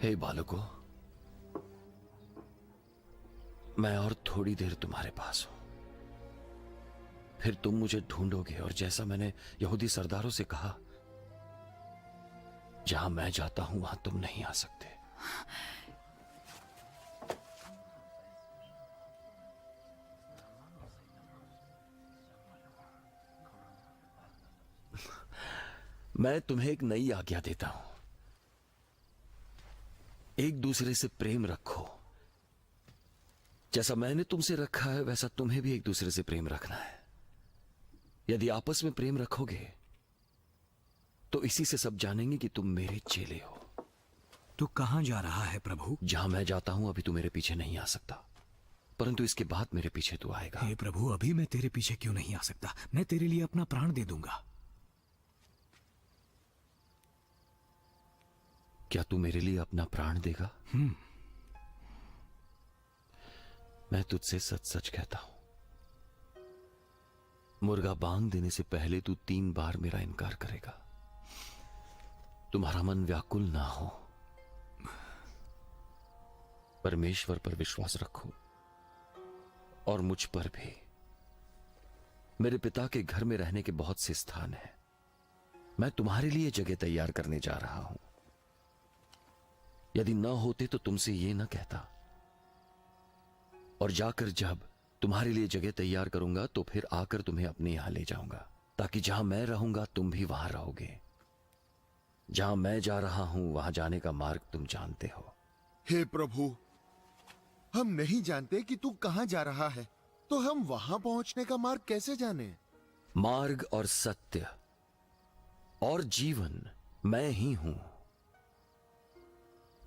हे बालकों, मैं और थोड़ी देर तुम्हारे पास हूं, फिर तुम मुझे ढूंढोगे और जैसा मैंने यहूदी सरदारों से कहा, जहां मैं जाता हूं वहां तुम नहीं आ सकते। मैं तुम्हें एक नई आज्ञा देता हूं, एक दूसरे से प्रेम रखो। जैसा मैंने तुमसे रखा है वैसा तुम्हें भी एक दूसरे से प्रेम रखना है। यदि आपस में प्रेम रखोगे तो इसी से सब जानेंगे कि तुम मेरे चेले हो। तू कहां जा रहा है प्रभु? जहां मैं जाता हूं अभी तू मेरे पीछे नहीं आ सकता, परंतु इसके बाद मेरे पीछे तू आएगा। हे प्रभु, अभी मैं तेरे पीछे क्यों नहीं आ सकता? मैं तेरे लिए अपना प्राण दे दूंगा। क्या तू मेरे लिए अपना प्राण देगा? मैं तुझसे सच सच कहता हूं, मुर्गा बांग देने से पहले तू 3 बार मेरा इनकार करेगा। तुम्हारा मन व्याकुल ना हो, परमेश्वर पर विश्वास रखो और मुझ पर भी। मेरे पिता के घर में रहने के बहुत से स्थान हैं। मैं तुम्हारे लिए जगह तैयार करने जा रहा हूं। यदि ना होते तो तुमसे ये ना कहता, और जाकर जब तुम्हारे लिए जगह तैयार करूंगा तो फिर आकर तुम्हें अपने यहां ले जाऊंगा, ताकि जहां मैं रहूंगा तुम भी वहां रहोगे। जहां मैं जा रहा हूं वहां जाने का मार्ग तुम जानते हो। हे प्रभु, हम नहीं जानते कि तू कहां जा रहा है, तो हम वहां पहुंचने का मार्ग कैसे जाने? मार्ग और सत्य और जीवन मैं ही हूं।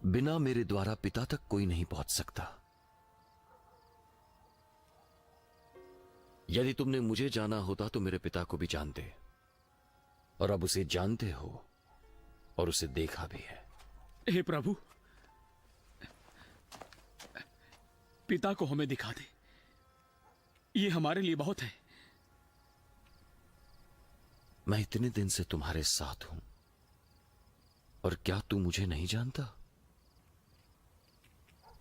बिना मेरे द्वारा पिता तक कोई नहीं पहुंच सकता। यदि तुमने मुझे जाना होता तो मेरे पिता को भी जानते, और अब उसे जानते हो और उसे देखा भी है। हे प्रभु, पिता को हमें दिखा दे, ये हमारे लिए बहुत है। मैं इतने दिन से तुम्हारे साथ हूं, और क्या तू मुझे नहीं जानता?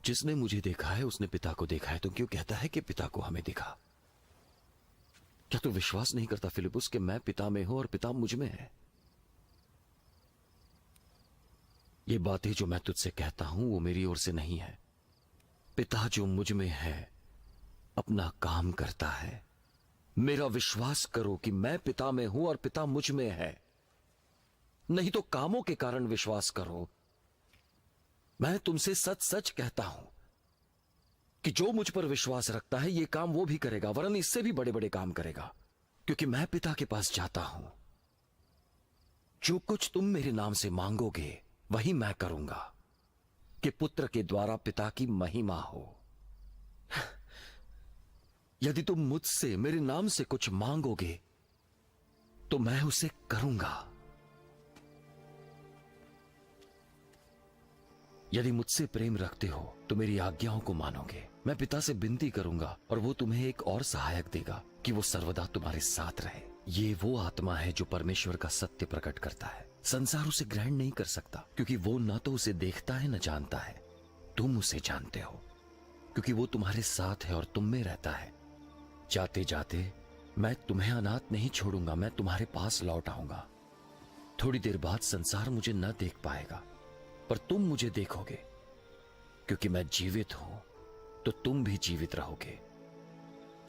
जिसने मुझे देखा है उसने पिता को देखा है। तो क्यों कहता है कि पिता को हमें दिखा? क्या तू विश्वास नहीं करता फिलिपुस कि मैं पिता में हूं और पिता मुझ में है? ये बातें जो मैं तुझसे कहता हूं वो मेरी ओर से नहीं है। पिता जो मुझ में है अपना काम करता है। मेरा विश्वास करो कि मैं पिता में हूं और पिता मुझ में है, नहीं तो कामों के कारण विश्वास करो। मैं तुमसे सच सच कहता हूं कि जो मुझ पर विश्वास रखता है ये काम वो भी करेगा, वरन इससे भी बड़े बड़े काम करेगा, क्योंकि मैं पिता के पास जाता हूं। जो कुछ तुम मेरे नाम से मांगोगे वही मैं करूंगा, कि पुत्र के द्वारा पिता की महिमा हो। यदि तुम मुझसे मेरे नाम से कुछ मांगोगे तो मैं उसे करूंगा। यदि मुझसे प्रेम रखते हो तो मेरी आज्ञाओं को मानोगे। मैं पिता से विनती करूंगा और वो तुम्हें एक और सहायक देगा, कि वो सर्वदा तुम्हारे साथ रहे। ये वो आत्मा है जो परमेश्वर का सत्य प्रकट करता है। संसार उसे ग्रहण नहीं कर सकता, क्योंकि वो न तो उसे देखता है न जानता है। तुम उसे जानते हो, क्योंकि वो तुम्हारे साथ है और तुम में रहता है। जाते जाते मैं तुम्हें अनाथ नहीं छोड़ूंगा, मैं तुम्हारे पास लौट आऊंगा। थोड़ी देर बाद संसार मुझे न देख पाएगा, पर तुम मुझे देखोगे। क्योंकि मैं जीवित हूं तो तुम भी जीवित रहोगे।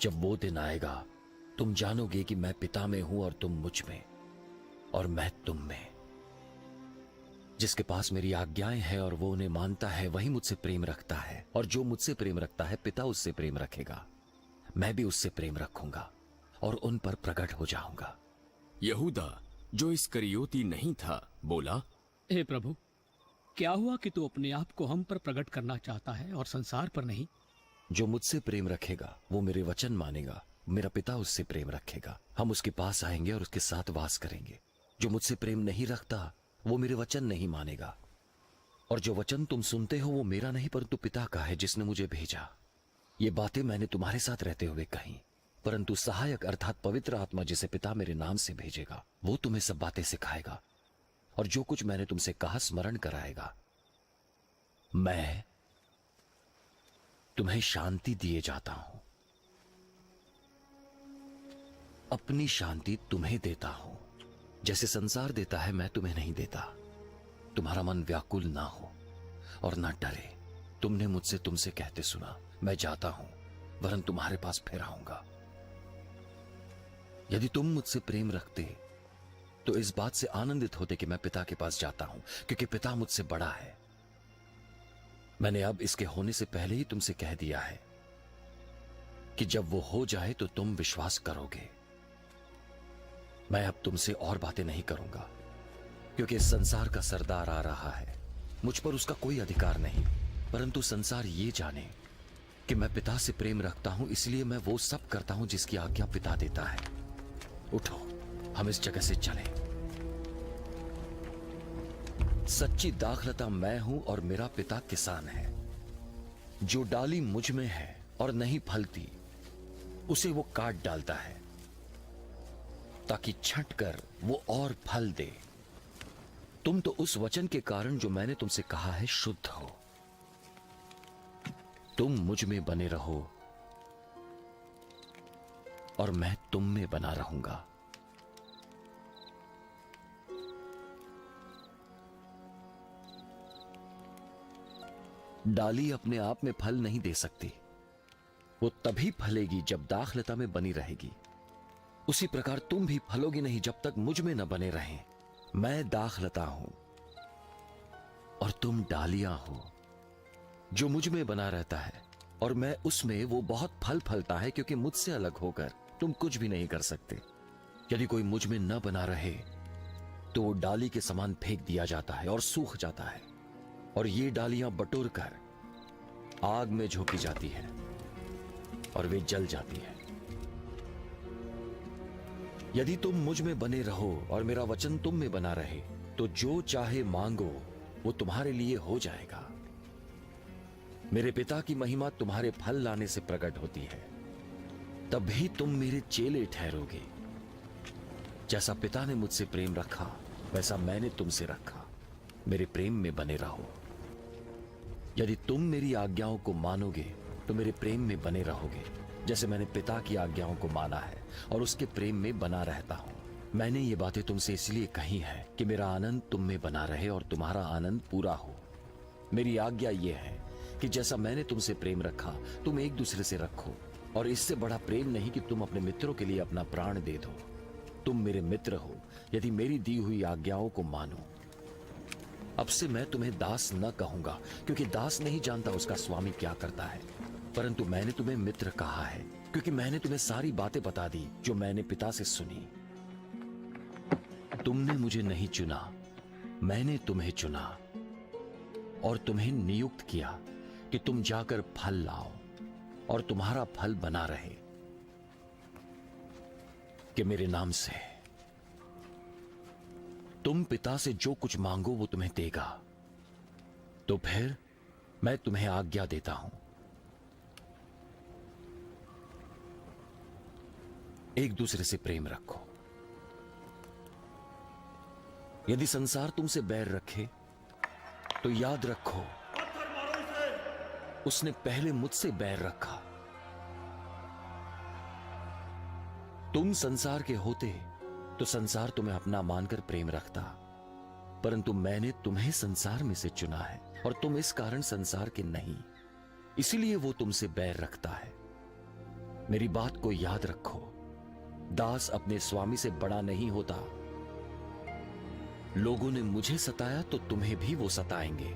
जब वो दिन आएगा तुम जानोगे कि मैं पिता में हूं और तुम मुझ में, और मैं तुम में। जिसके पास मेरी आज्ञाएं हैं और वो उन्हें मानता है वही मुझसे प्रेम रखता है, और जो मुझसे प्रेम रखता है पिता उससे प्रेम रखेगा। मैं भी उससे प्रेम रखूंगा और उन पर प्रकट हो जाऊंगा। यहूदा, जो इस्करियोती नहीं था, बोला, हे प्रभु, क्या हुआ कि तू अपने आप को हम पर प्रकट करना चाहता है और संसार पर नहीं? जो मुझसे प्रेम रखेगा वो मेरे वचन मानेगा, मेरा पिता उससे प्रेम रखेगा। हम उसके पास आएंगे और उसके साथ वास करेंगे। जो मुझसे प्रेम नहीं रखता वो मेरे वचन नहीं मानेगा, और जो वचन तुम सुनते हो वो मेरा नहीं परंतु पिता का है जिसने मुझे भेजा। ये बातें मैंने तुम्हारे साथ रहते हुए कही, परंतु सहायक अर्थात पवित्र आत्मा जिसे पिता मेरे नाम से भेजेगा वो तुम्हें सब बातें सिखाएगा और जो कुछ मैंने तुमसे कहा स्मरण कराएगा। मैं तुम्हें शांति दिए जाता हूं, अपनी शांति तुम्हें देता हूं। जैसे संसार देता है मैं तुम्हें नहीं देता। तुम्हारा मन व्याकुल ना हो और ना डरे। तुमने मुझसे तुमसे कहते सुना, मैं जाता हूं वरन तुम्हारे पास फिर आऊंगा। यदि तुम मुझसे प्रेम रखते तो इस बात से आनंदित होते कि मैं पिता के पास जाता हूं, क्योंकि पिता मुझसे बड़ा है। मैंने अब इसके होने से पहले ही तुमसे कह दिया है कि जब वो हो जाए तो तुम विश्वास करोगे। मैं अब तुमसे और बातें नहीं करूंगा, क्योंकि इस संसार का सरदार आ रहा है। मुझ पर उसका कोई अधिकार नहीं, परंतु संसार ये जाने कि मैं पिता से प्रेम रखता हूं, इसलिए मैं वो सब करता हूं जिसकी आज्ञा पिता देता है। उठो, हम इस जगह से चलें। सच्ची दाखलता मैं हूं और मेरा पिता किसान है। जो डाली मुझ में है और नहीं फलती, उसे वो काट डालता है ताकि छंटकर वो और फल दे। तुम तो उस वचन के कारण जो मैंने तुमसे कहा है शुद्ध हो। तुम मुझ में बने रहो और मैं तुम में बना रहूंगा। डाली अपने आप में फल नहीं दे सकती। वो तभी फलेगी जब दाखलता में बनी रहेगी। उसी प्रकार तुम भी फलोगी नहीं जब तक मुझ में न बने रहें। मैं दाखलता हूं और तुम डालियां हो। जो मुझ में बना रहता है और मैं उसमें, वो बहुत फल फलता है, क्योंकि मुझसे अलग होकर तुम कुछ भी नहीं कर सकते। यदि कोई मुझ में न बना रहे तो वो डाली के समान फेंक दिया जाता है और सूख जाता है, और ये डालियां बटोर कर आग में झोंकी जाती है और वे जल जाती है। यदि तुम मुझ में बने रहो और मेरा वचन तुम में बना रहे, तो जो चाहे मांगो वो तुम्हारे लिए हो जाएगा। मेरे पिता की महिमा तुम्हारे फल लाने से प्रकट होती है, तभी तुम मेरे चेले ठहरोगे। जैसा पिता ने मुझसे प्रेम रखा, वैसा मैंने तुमसे रखा। मेरे प्रेम में बने रहो। यदि तुम मेरी आज्ञाओं को मानोगे तो मेरे प्रेम में बने रहोगे, जैसे मैंने पिता की आज्ञाओं को माना है और उसके प्रेम में बना रहता हूं। मैंने ये बातें तुमसे इसलिए कही हैं कि मेरा आनंद तुम में बना रहे और तुम्हारा आनंद पूरा हो। मेरी आज्ञा यह है कि जैसा मैंने तुमसे प्रेम रखा, तुम एक दूसरे से रखो। और इससे बड़ा प्रेम नहीं कि तुम अपने मित्रों के लिए अपना प्राण दे दो। तुम मेरे मित्र हो यदि मेरी दी हुई आज्ञाओं को मानो। अब से मैं तुम्हें दास न कहूंगा, क्योंकि दास नहीं जानता उसका स्वामी क्या करता है, परंतु मैंने तुम्हें मित्र कहा है, क्योंकि मैंने तुम्हें सारी बातें बता दी जो मैंने पिता से सुनी। तुमने मुझे नहीं चुना, मैंने तुम्हें चुना और तुम्हें नियुक्त किया कि तुम जाकर फल लाओ और तुम्हारा फल बना रहे, कि मेरे नाम से तुम पिता से जो कुछ मांगो वो तुम्हें देगा। तो फिर मैं तुम्हें आज्ञा देता हूं, एक दूसरे से प्रेम रखो। यदि संसार तुमसे बैर रखे तो याद रखो उसने पहले मुझसे बैर रखा। तुम संसार के होते तो संसार तुम्हें अपना मानकर प्रेम रखता, परंतु मैंने तुम्हें संसार में से चुना है और तुम इस कारण संसार के नहीं, इसीलिए वो तुमसे बैर रखता है। मेरी बात को याद रखो, दास अपने स्वामी से बड़ा नहीं होता। लोगों ने मुझे सताया तो तुम्हें भी वो सताएंगे।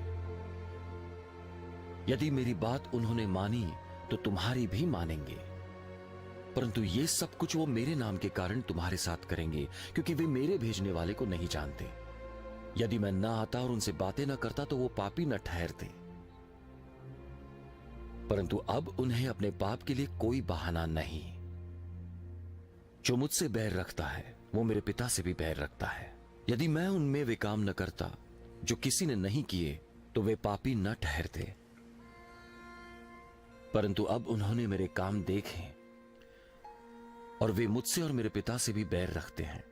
यदि मेरी बात उन्होंने मानी तो तुम्हारी भी मानेंगे, परंतु ये सब कुछ वो मेरे नाम के कारण तुम्हारे साथ करेंगे, क्योंकि वे मेरे भेजने वाले को नहीं जानते। यदि मैं न आता और उनसे बातें न करता तो वो पापी न ठहरते, परंतु अब उन्हें अपने पाप के लिए कोई बहाना नहीं। जो मुझसे बैर रखता है वो मेरे पिता से भी बैर रखता है। यदि मैं उनमें वे काम न करता जो किसी ने नहीं किए तो वे पापी न ठहरते, परंतु अब उन्होंने मेरे काम देखे और वे मुझसे और मेरे पिता से भी बैर रखते हैं।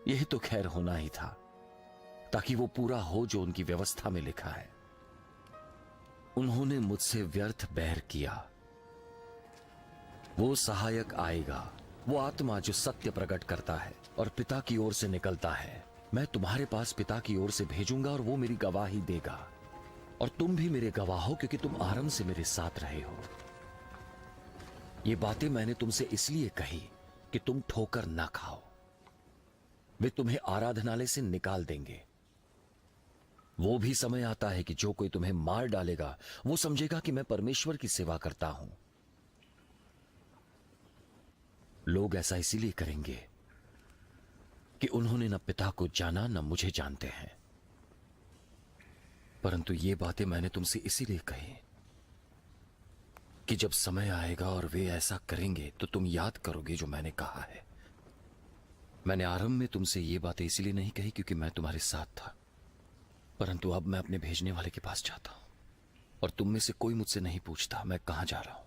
यह तो खैर होना ही था, ताकि वो पूरा हो जो उनकी व्यवस्था में लिखा है। उन्होंने मुझसे व्यर्थ बैर किया। वो सहायक आएगा, वो आत्मा जो सत्य प्रकट करता है और पिता की ओर से निकलता है, मैं तुम्हारे पास पिता की ओर से भेजूंगा और वो मेरी गवाही देगा। और तुम भी मेरे गवाह हो क्योंकि तुम आरंभ से मेरे साथ रहे हो। ये बातें मैंने तुमसे इसलिए कही कि तुम ठोकर ना खाओ। वे तुम्हें आराधनालय से निकाल देंगे। वो भी समय आता है कि जो कोई तुम्हें मार डालेगा वो समझेगा कि मैं परमेश्वर की सेवा करता हूं। लोग ऐसा इसीलिए करेंगे कि उन्होंने न पिता को जाना न मुझे जानते हैं। परंतु ये बातें मैंने तुमसे इसीलिए कही कि जब समय आएगा और वे ऐसा करेंगे तो तुम याद करोगे जो मैंने कहा है। मैंने आरंभ में तुमसे ये बातें इसलिए नहीं कही क्योंकि मैं तुम्हारे साथ था, परंतु अब मैं अपने भेजने वाले के पास जाता हूं और तुम में से कोई मुझसे नहीं पूछता मैं कहां जा रहा हूं।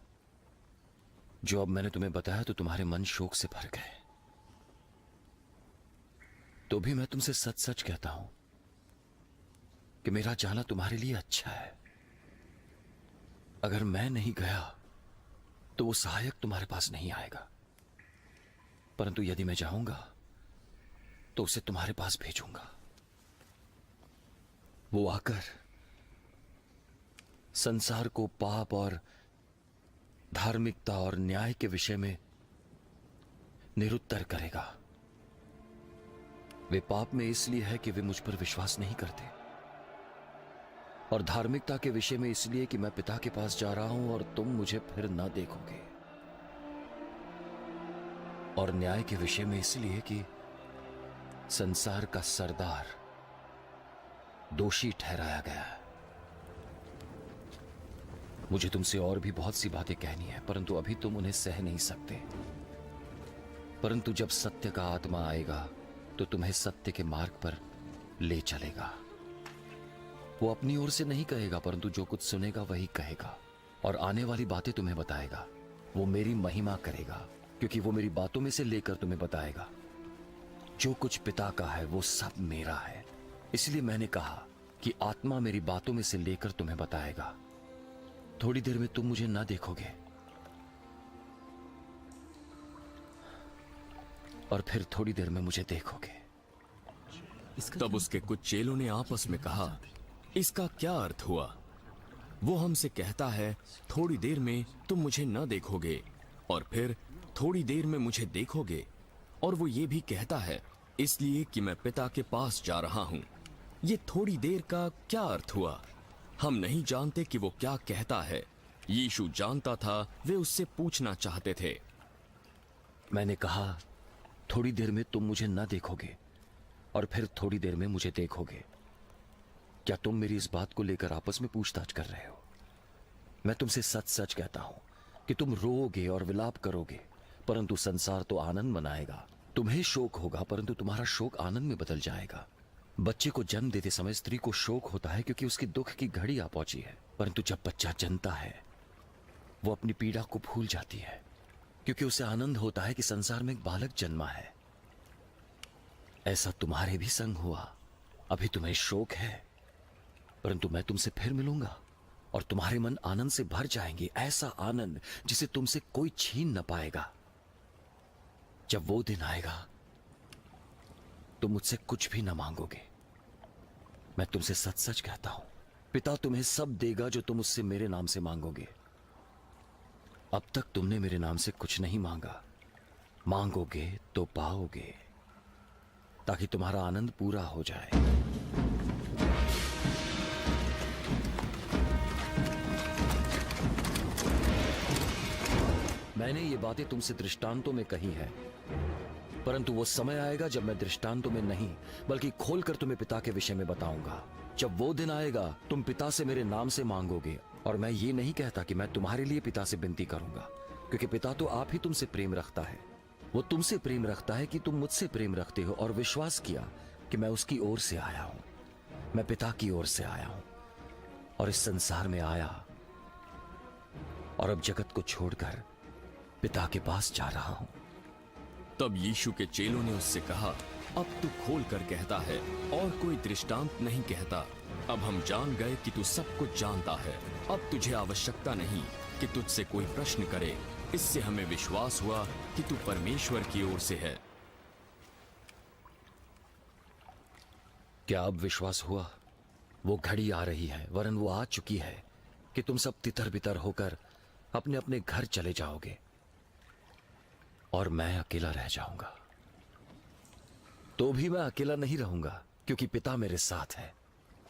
जो अब मैंने तुम्हें बताया तो तुम्हारे मन शोक से भर गए। तो भी मैं तुमसे सच सच कहता हूं कि मेरा जाना तुम्हारे लिए अच्छा है। अगर मैं नहीं गया तो वो सहायक तुम्हारे पास नहीं आएगा, परंतु यदि मैं जाऊंगा तो उसे तुम्हारे पास भेजूंगा। वो आकर संसार को पाप और धार्मिकता और न्याय के विषय में निरुत्तर करेगा। वे पाप में इसलिए है कि वे मुझ पर विश्वास नहीं करते, और धार्मिकता के विषय में इसलिए कि मैं पिता के पास जा रहा हूं और तुम मुझे फिर ना देखोगे, और न्याय के विषय में इसलिए कि संसार का सरदार दोषी ठहराया गया है। मुझे तुमसे और भी बहुत सी बातें कहनी है, परंतु अभी तुम उन्हें सह नहीं सकते। परंतु जब सत्य का आत्मा आएगा तो तुम्हें सत्य के मार्ग पर ले चलेगा। वो अपनी ओर से नहीं कहेगा, परंतु जो कुछ सुनेगा वही कहेगा, और आने वाली बातें तुम्हें बताएगा। वो मेरी महिमा करेगा क्योंकि वो मेरी बातों में से लेकर तुम्हें बताएगा। जो कुछ पिता का है वो सब मेरा है। इसलिए मैंने कहा कि आत्मा मेरी बातों में से लेकर तुम्हें बताएगा। थोड़ी देर में तुम मुझे ना देखोगे और फिर थोड़ी देर में मुझे देखोगे। तब उसके कुछ चेलों ने आपस में कहा, इसका क्या अर्थ हुआ? वो हमसे कहता है थोड़ी देर में तुम मुझे न देखोगे और फिर थोड़ी देर में मुझे देखोगे, और वो ये भी कहता है इसलिए कि मैं पिता के पास जा रहा हूं। ये थोड़ी देर का क्या अर्थ हुआ? हम नहीं जानते कि वो क्या कहता है। यीशु जानता था, वे उससे पूछना चाहते थे। मैंने कहा थोड़ी देर में तुम मुझे ना देखोगे और फिर थोड़ी देर में मुझे देखोगे। क्या तुम मेरी इस बात को लेकर आपस में पूछताछ कर रहे हो? मैं तुमसे सच सच कहता हूं कि तुम रोओगे और विलाप करोगे, परंतु संसार तो आनंद मनाएगा। तुम्हें शोक होगा, परंतु तुम्हारा शोक आनंद में बदल जाएगा। बच्चे को जन्म देते समय स्त्री को शोक होता है क्योंकि उसकी दुख की घड़ी आ पहुंची है, परंतु जब बच्चा जन्मता है वो अपनी पीड़ा को भूल जाती है क्योंकि उसे आनंद होता है कि संसार में एक बालक जन्मा है। ऐसा तुम्हारे भी संग हुआ। अभी तुम्हें शोक है, परंतु मैं तुमसे फिर मिलूंगा और तुम्हारे मन आनंद से भर जाएंगे, ऐसा आनंद जिसे तुमसे कोई छीन न पाएगा। जब वो दिन आएगा तुम मुझसे कुछ भी न मांगोगे। मैं तुमसे सच सच कहता हूं, पिता तुम्हें सब देगा जो तुम उससे मेरे नाम से मांगोगे। अब तक तुमने मेरे नाम से कुछ नहीं मांगा, मांगोगे तो पाओगे, ताकि तुम्हारा आनंद पूरा हो जाए। मैंने ये बातें तुमसे दृष्टांतों में कही हैं, परंतु वो समय आएगा जब मैं दृष्टांतों में नहीं बल्कि खोलकर तुम्हें पिता के विषय में बताऊंगा। जब वो दिन आएगा तुम पिता से मेरे नाम से मांगोगे, और मैं ये नहीं कहता कि मैं तुम्हारे लिए पिता से विनती करूंगा, क्योंकि पिता तो आप ही तुमसे प्रेम रखता है। वो तुमसे प्रेम रखता है कि तुम मुझसे प्रेम रखते हो और विश्वास किया कि मैं उसकी ओर से आया हूं। मैं पिता की ओर से आया हूं और इस संसार में आया, और अब जगत को छोड़कर पिता के पास जा रहा हूं। तब यीशु के चेलों ने उससे कहा, अब तू खोल कर कहता है और कोई दृष्टांत नहीं कहता। अब हम जान गए कि तू सब कुछ जानता है। अब तुझे आवश्यकता नहीं कि तुझसे कोई प्रश्न करे। इससे हमें विश्वास हुआ कि तू परमेश्वर की ओर से है। क्या अब विश्वास हुआ? वो घड़ी आ रही है, वरन वो आ चुकी है कि तुम सब तितर बितर होकर अपने अपने घर चले जाओगे और मैं अकेला रह जाऊंगा। तो भी मैं अकेला नहीं रहूंगा, क्योंकि पिता मेरे साथ है।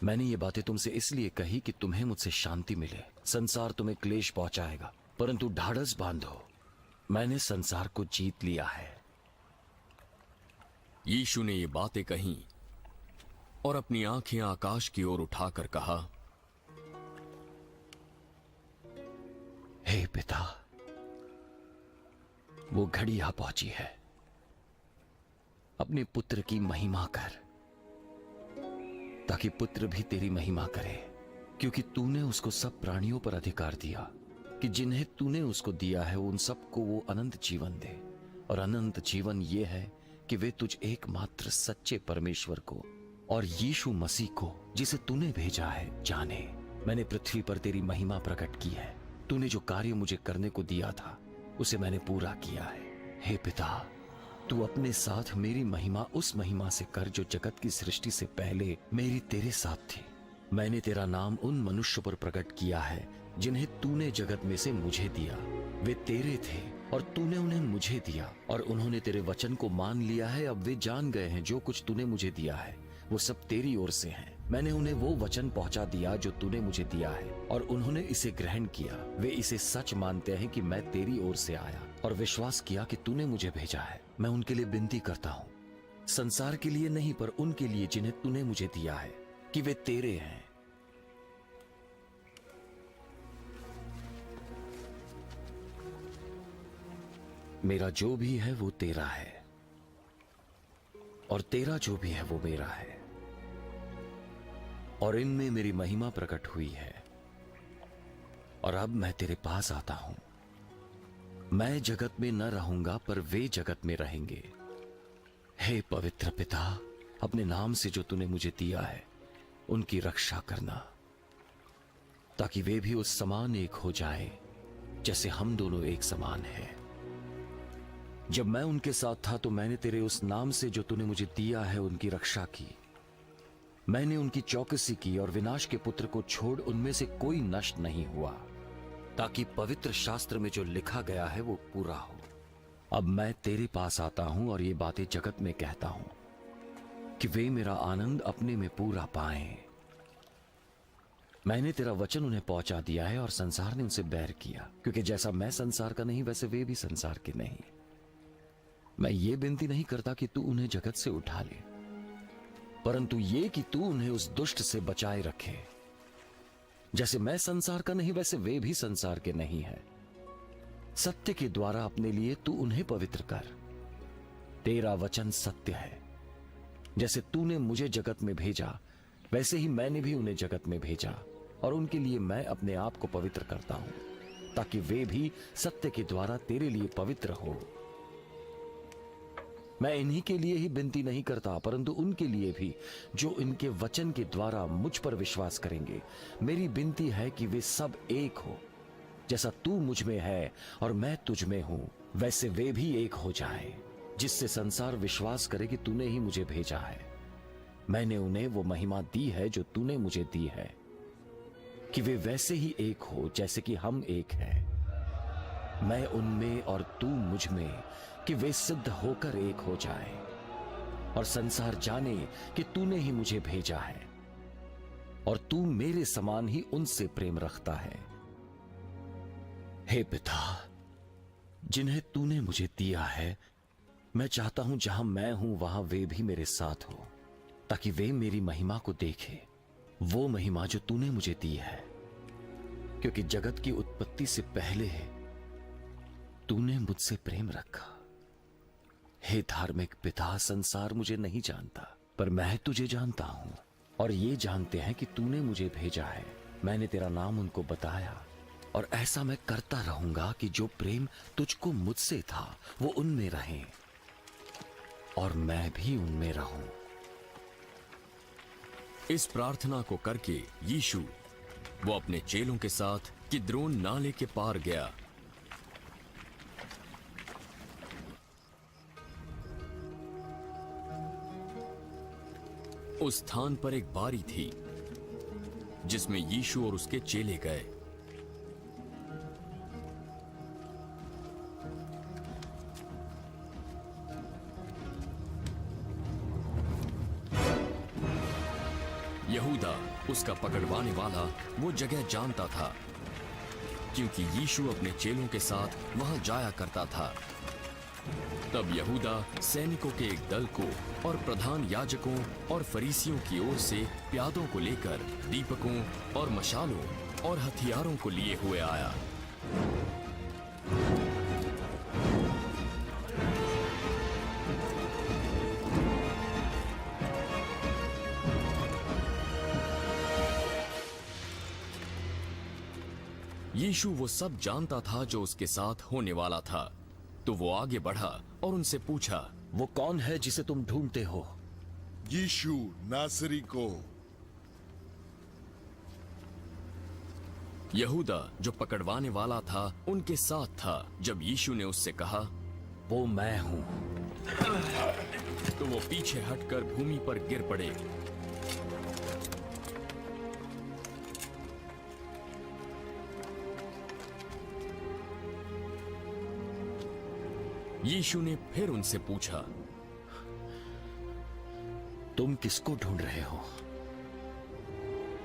मैंने ये बातें तुमसे इसलिए कही कि तुम्हें मुझसे शांति मिले। संसार तुम्हें क्लेश पहुंचाएगा, परंतु ढाढ़स बांधो, मैंने संसार को जीत लिया है। यीशु ने ये बातें कहीं और अपनी आंखें आकाश की ओर उठाकर कहा, हे पिता, वो घड़ी आ पहुंची है। अपने पुत्र की महिमा कर, ताकि पुत्र भी तेरी महिमा करे, क्योंकि तूने उसको सब प्राणियों पर अधिकार दिया कि जिन्हें तूने उसको दिया है उन सबको वो अनंत जीवन दे। और अनंत जीवन ये है कि वे तुझ एकमात्र सच्चे परमेश्वर को और यीशु मसीह को, जिसे तूने भेजा है, जाने। मैंने पृथ्वी पर तेरी महिमा प्रकट की है। तूने जो कार्य मुझे करने को दिया था उसे मैंने पूरा किया है। हे पिता, तू अपने साथ मेरी महिमा उस महिमा से कर जो जगत की सृष्टि से पहले मेरी तेरे साथ थी। मैंने तेरा नाम उन मनुष्य पर प्रकट किया है जिन्हें तूने जगत में से मुझे दिया। वे तेरे थे और तूने उन्हें मुझे दिया, और उन्होंने तेरे वचन को मान लिया है। अब वे जान गए हैं जो कुछ तूने मुझे दिया है वो सब तेरी ओर से है। मैंने उन्हें वो वचन पहुंचा दिया जो तूने मुझे दिया है, और उन्होंने इसे ग्रहण किया। वे इसे सच मानते हैं कि मैं तेरी ओर से आया, और विश्वास किया कि तूने मुझे भेजा है। मैं उनके लिए विनती करता हूँ, संसार के लिए नहीं पर उनके लिए जिन्हें तूने मुझे दिया है, कि वे तेरे हैं। मेरा जो भी है वो तेरा है, और तेरा जो भी है वो मेरा है, और इनमें मेरी महिमा प्रकट हुई है। और अब मैं तेरे पास आता हूं। मैं जगत में न रहूंगा पर वे जगत में रहेंगे। हे पवित्र पिता, अपने नाम से जो तूने मुझे दिया है उनकी रक्षा करना, ताकि वे भी उस समान एक हो जाए जैसे हम दोनों एक समान हैं। जब मैं उनके साथ था तो मैंने तेरे उस नाम से जो तूने मुझे दिया है उनकी रक्षा की। मैंने उनकी चौकसी की, और विनाश के पुत्र को छोड़ उनमें से कोई नष्ट नहीं हुआ, ताकि पवित्र शास्त्र में जो लिखा गया है वो पूरा हो। अब मैं तेरे पास आता हूं और ये बातें जगत में कहता हूं कि वे मेरा आनंद अपने में पूरा पाएं। मैंने तेरा वचन उन्हें पहुंचा दिया है, और संसार ने उनसे बैर किया, क्योंकि जैसा मैं संसार का नहीं वैसे वे भी संसार के नहीं। मैं ये विनती नहीं करता कि तू उन्हें जगत से उठा ले, परंतु ये कि तू उन्हें उस दुष्ट से बचाए रखे। जैसे मैं संसार का नहीं वैसे वे भी संसार के नहीं है। सत्य के द्वारा अपने लिए तू उन्हें पवित्र कर। तेरा वचन सत्य है। जैसे तूने मुझे जगत में भेजा वैसे ही मैंने भी उन्हें जगत में भेजा, और उनके लिए मैं अपने आप को पवित्र करता हूं, ताकि वे भी सत्य के द्वारा तेरे लिए पवित्र हो। मैं इन्हीं के लिए ही विनती नहीं करता, परंतु उनके लिए भी जो इनके वचन के द्वारा मुझ पर विश्वास करेंगे। मेरी विनती है कि वे सब एक हो, जैसा तू मुझ में है और मैं तुझ में हूं, वैसे वे भी एक हो जाएं, जिससे संसार विश्वास करे कि तूने ही मुझे भेजा है। मैंने उन्हें वो महिमा दी है जो तूने मुझे दी है, कि वे वैसे ही एक हो जैसे कि हम एक हैं। मैं उनमें और तू मुझ में, कि वे सिद्ध होकर एक हो जाए, और संसार जाने कि तूने ही मुझे भेजा है, और तू मेरे समान ही उनसे प्रेम रखता है। हे पिता, जिन्हें तूने मुझे दिया है, मैं चाहता हूं जहां मैं हूं वहां वे भी मेरे साथ हो, ताकि वे मेरी महिमा को देखें, वो महिमा जो तूने मुझे दी है। क्योंकि जगत की उत्पत्ति से पहले तूने मुझसे प्रेम रखा। हे धार्मिक पिता, संसार मुझे नहीं जानता, पर मैं तुझे जानता हूं, और ये जानते हैं कि तूने मुझे भेजा है। मैंने तेरा नाम उनको बताया, और ऐसा मैं करता रहूंगा कि जो प्रेम तुझको मुझसे था वो उनमें रहे, और मैं भी उनमें रहूं। इस प्रार्थना को करके यीशु वो अपने चेलों के साथ किद्रोन नाले के पार गया। उस स्थान पर एक बारी थी जिसमें यीशु और उसके चेले गए। यहूदा उसका पकड़वाने वाला वो जगह जानता था, क्योंकि यीशु अपने चेलों के साथ वहां जाया करता था। तब यहूदा सैनिकों के एक दल को और प्रधान याजकों और फरीसियों की ओर से प्यादों को लेकर दीपकों और मशालों और हथियारों को लिए हुए आया। यीशु वो सब जानता था जो उसके साथ होने वाला था, तो वो आगे बढ़ा और उनसे पूछा, वो कौन है जिसे तुम ढूंढते हो? यीशु नासरी को। यहूदा जो पकड़वाने वाला था उनके साथ था। जब यीशु ने उससे कहा, वो मैं हूं, तो वो पीछे हटकर भूमि पर गिर पड़े। यीशु ने फिर उनसे पूछा, तुम किसको ढूंढ रहे हो?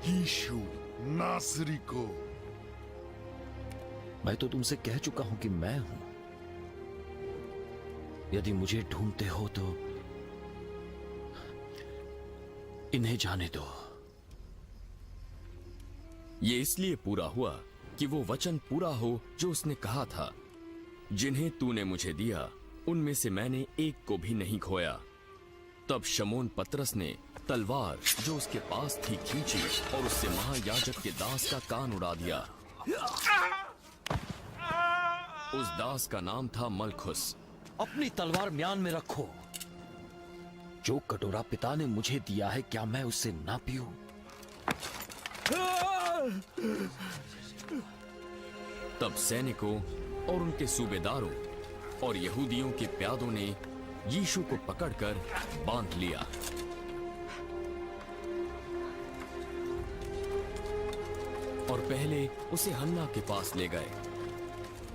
यीशु नासरी को। मैं तो तुमसे कह चुका हूं कि मैं हूं। यदि मुझे ढूंढते हो तो इन्हें जाने दो। ये इसलिए पूरा हुआ कि वो वचन पूरा हो जो उसने कहा था, जिन्हें तूने मुझे दिया उनमें से मैंने एक को भी नहीं खोया। तब शमौन पतरस ने तलवार जो उसके पास थी खींची और उससे महायाजक के दास का कान उड़ा दिया। उस दास का नाम था मलखुस। अपनी तलवार म्यान में रखो। जो कटोरा पिता ने मुझे दिया है, क्या मैं उससे ना पीऊं? तब सैनिकों और उनके सूबेदारों और यहूदियों के प्यादों ने यीशु को पकड़कर बांध लिया। और पहले उसे हन्ना के पास ले गए,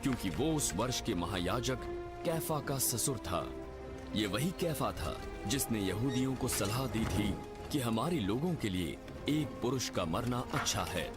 क्योंकि वो उस वर्ष के महायाजक कैफा का ससुर था। ये वही कैफा था जिसने यहूदियों को सलाह दी थी कि हमारे लोगों के लिए एक पुरुष का मरना अच्छा है।